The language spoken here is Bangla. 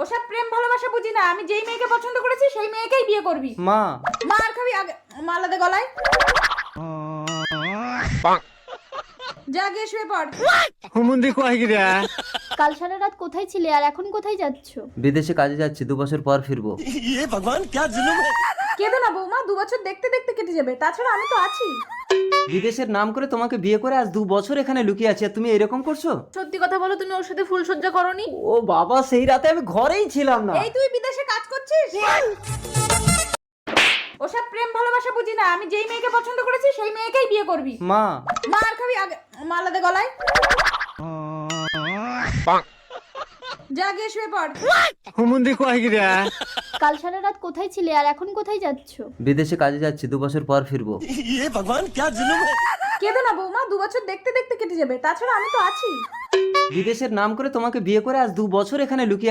ওসব প্রেম ভালোবাসা বুঝি না, আমি যেই মেয়েকে পছন্দ করেছি সেই মেয়েকেই বিয়ে করবি। মা মার খাবি আগে, মালা দে গলায়। যা গিয়ে শুয়ে পড়। হুমুন্দি কয় গিরা কাল সারা রাত কোথায় ছিলে আর এখন কোথায় যাচ্ছো? বিদেশে কাজে যাচ্ছি, 2 বছর পর ফিরবো। কেঁদো না বৌমা, 2 বছর দেখতে দেখতে কেটে যাবে, তাছাড়া আমি তো আছি। বিদেশের নাম করে তোমাকে বিয়ে করে আজ 2 বছর এখানে লুকিয়ে আছি, আর তুমি এরকম করছো? সত্যি কথা বলো, তুমি ওর সাথে ফুল সজ্জা করনি? ও বাবা, সেই রাতে আমি ঘরেই ছিলাম না। এই তুই বিদেশে কাজ করছিস? ওসব প্রেম ভালোবাসা বুঝি না, আমি যেই মেয়েকে পছন্দ করেছি সেই মেয়েকেই বিয়ে করবি। মা মার খাবি আগে, মালা দে গলায়। যা গিয়ে শুয়ে পড়। হুমুন্দি কয় গিরা কাল সারা রাত কোথায় ছিলে আর এখন কোথায় যাচ্ছো? বিদেশে কাজে যাচ্ছি, 2 বছর পর ফিরবো। কেঁদো না বৌমা, 2 বছর দেখতে দেখতে কেটে যাবে, তাছাড়া আমি তো আছি। বিদেশের নাম করে তোমাকে বিয়ে করে আজ 2 বছর এখানে লুকিয়ে